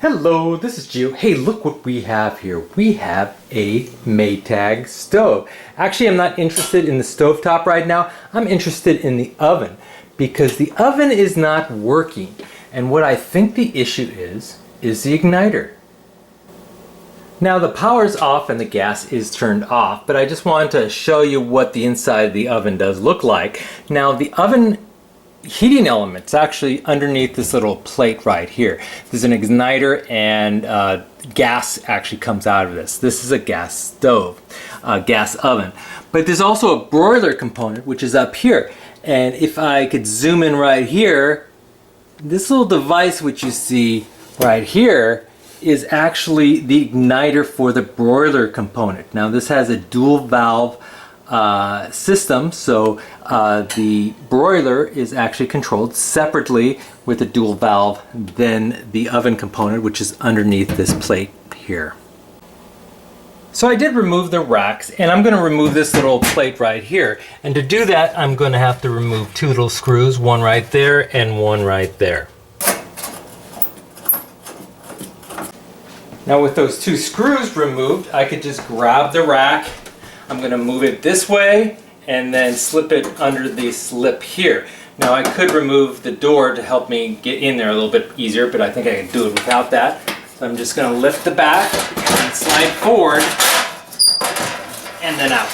Hello, this is Gio. Hey, look what we have here. We have a Matag stove. Actually, I'm not interested in the stovetop right now. I'm interested in the oven because the oven is not working. And what I think the issue is the igniter. Now the power's off and the gas is turned off, but I just wanted to show you what the inside of the oven does look like. Now the oven heating element's actually underneath this little plate right here. There's an igniter and gas actually comes out of this. This is a gas stove, gas oven. But there's also a broiler component which is up here. And if I could zoom in right here, this little device which you see right here is actually the igniter for the broiler component. Now this has a dual valve system, so the broiler is actually controlled separately with a dual valve than the oven component, which is underneath this plate here. So I did remove the racks, and I'm going to remove this little plate right here. And to do that, I'm going to have to remove two little screws, one right there and one right there. Now with those two screws removed, I could just grab the rack. I'm going to move it this way and then slip it under the slip here. Now I could remove the door to help me get in there a little bit easier, but I think I can do it without that. So I'm just going to lift the back and slide forward and then out.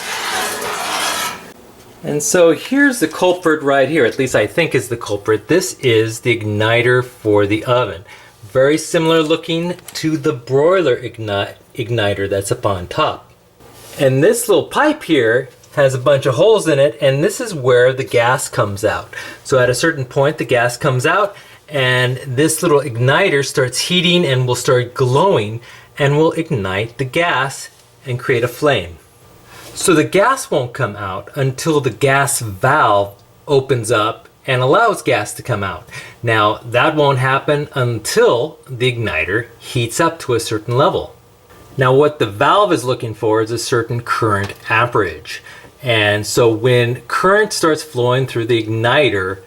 And so here's the culprit right here, at least I think is the culprit. This is the igniter for the oven. Very similar looking to the broiler igniter that's up on top. And this little pipe here has a bunch of holes in it, and this is where the gas comes out. So at a certain point the gas comes out and this little igniter starts heating and will start glowing and will ignite the gas and create a flame. So the gas won't come out until the gas valve opens up and allows gas to come out. Now that won't happen until the igniter heats up to a certain level. Now what the valve is looking for is a certain current amperage. And so when current starts flowing through the igniter,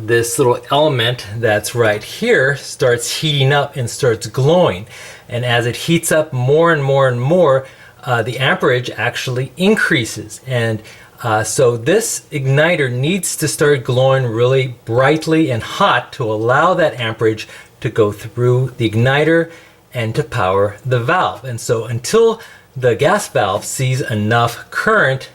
this little element that's right here starts heating up and starts glowing. And as it heats up more and more and more, the amperage actually increases. And so this igniter needs to start glowing really brightly and hot to allow that amperage to go through the igniter and to power the valve. And so until the gas valve sees enough current,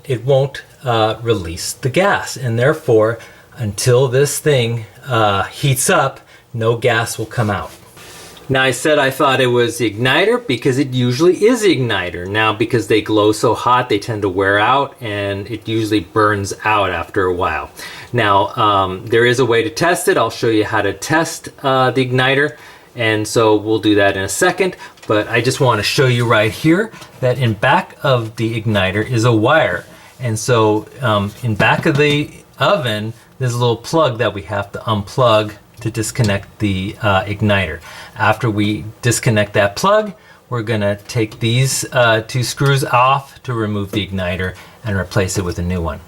it won't release the gas. And therefore, until this thing heats up, no gas will come out. Now I said I thought it was the igniter because it usually is the igniter. Now because they glow so hot, they tend to wear out and it usually burns out after a while. Now there is a way to test it. I'll show you how to test the igniter. And so we'll do that in a second, but I just want to show you right here that in back of the igniter is a wire. And so in back of the oven, there's a little plug that we have to unplug to disconnect the igniter. After we disconnect that plug, we're gonna take these two screws off to remove the igniter and replace it with a new one.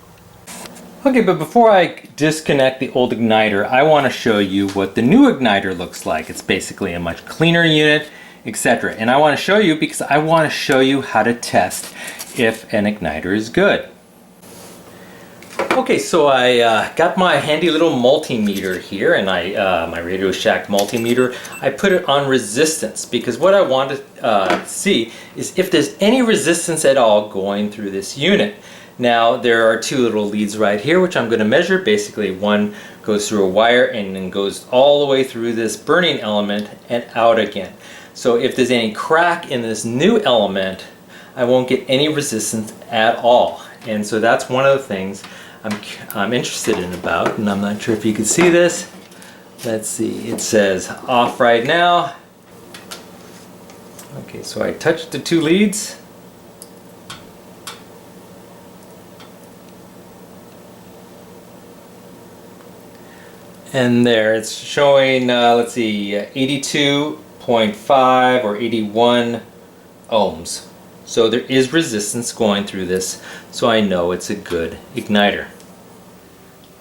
Okay, but before I disconnect the old igniter, I want to show you what the new igniter looks like. It's basically a much cleaner unit, etc. And I want to show you because I want to show you how to test if an igniter is good. Okay, so I got my handy little multimeter here, and my Radio Shack multimeter. I put it on resistance because what I want to see is if there's any resistance at all going through this unit. Now there are two little leads right here which I'm going to measure. Basically one goes through a wire and then goes all the way through this burning element and out again. So if there's any crack in this new element, I won't get any resistance at all. And so that's one of the things I'm interested in about, and I'm not sure if you can see this. Let's see, it says off right now. Okay, so I touched the two leads. And there it's showing, let's see, 82.5 or 81 ohms. So there is resistance going through this, so I know it's a good igniter.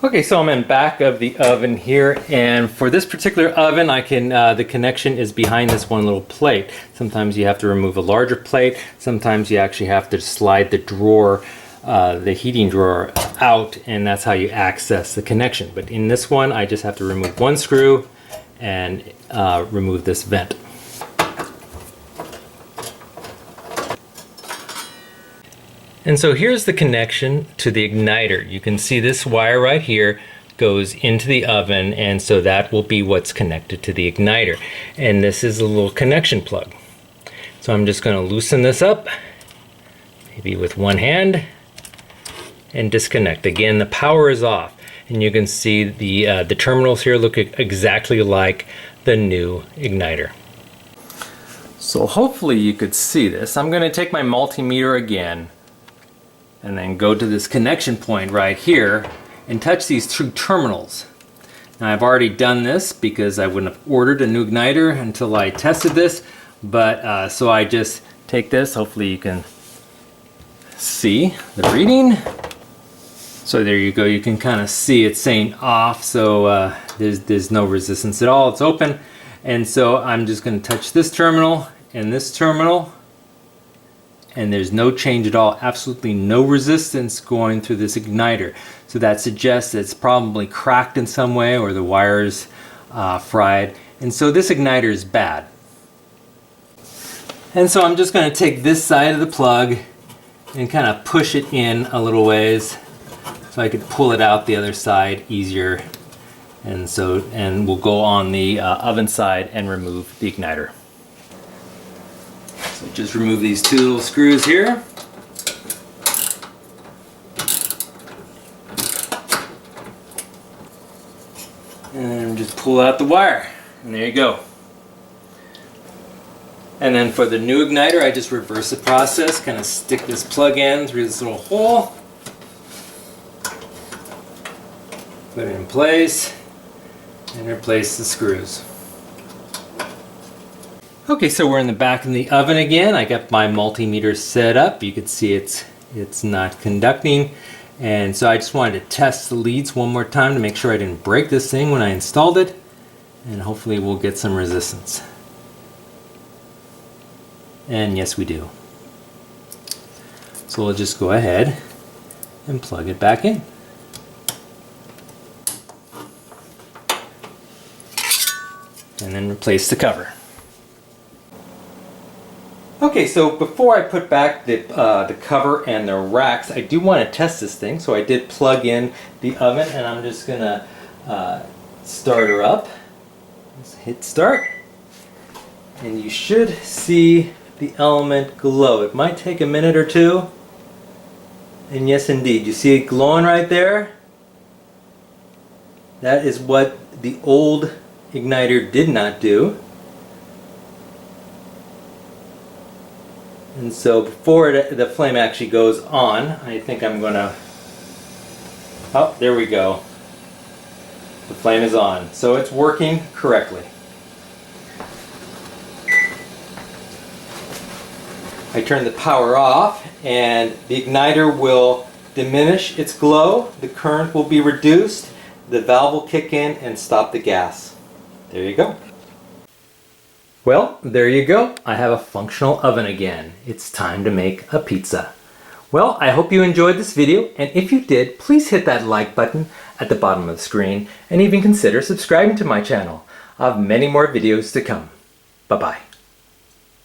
Okay, so I'm in back of the oven here, and for this particular oven, I can the connection is behind this one little plate. Sometimes you have to remove a larger plate. Sometimes you actually have to slide the drawer, the heating drawer out, and that's how you access the connection. But in this one, I just have to remove one screw and remove this vent. And so here's the connection to the igniter. You can see this wire right here goes into the oven, and so that will be what's connected to the igniter. And this is a little connection plug. So I'm just going to loosen this up, maybe with one hand, and disconnect. Again, the power is off, and you can see the terminals here look exactly like the new igniter. So hopefully you could see this. I'm going to take my multimeter again, and then go to this connection point right here and touch these two terminals. Now I've already done this because I wouldn't have ordered a new igniter until I tested this, but so I just take this, hopefully you can see the reading. So there you go, you can kind of see it's saying off, so there's no resistance at all, it's open. And so I'm just going to touch this terminal and this terminal, and there's no change at all, absolutely no resistance going through this igniter. So that suggests it's probably cracked in some way, or the wires fried, and so this igniter is bad. And so I'm just going to take this side of the plug and kind of push it in a little ways so I could pull it out the other side easier. And we'll go on the oven side and remove the igniter. So just remove these two little screws here. And just pull out the wire. And there you go. And then for the new igniter, I just reverse the process, kind of stick this plug in through this little hole. Put it in place and replace the screws. Okay, so we're in the back of the oven again. I got my multimeter set up. You can see it's not conducting. And so I just wanted to test the leads one more time to make sure I didn't break this thing when I installed it. And hopefully we'll get some resistance. And yes, we do. So we'll just go ahead and plug it back in. And then replace the cover. Okay, so before I put back the cover and the racks, I do want to test this thing. So I did plug in the oven, and I'm just going to start her up. Let's hit start. And you should see the element glow. It might take a minute or two. And yes, indeed, you see it glowing right there? That is what the old igniter did not do. And so before the flame actually goes on, I think I'm going to... Oh, there we go. The flame is on. So it's working correctly. I turn the power off, and the igniter will diminish its glow, the current will be reduced, the valve will kick in and stop the gas. There you go. Well, there you go. I have a functional oven again. It's time to make a pizza. Well, I hope you enjoyed this video, and if you did, please hit that like button at the bottom of the screen and even consider subscribing to my channel. I have many more videos to come. Bye-bye.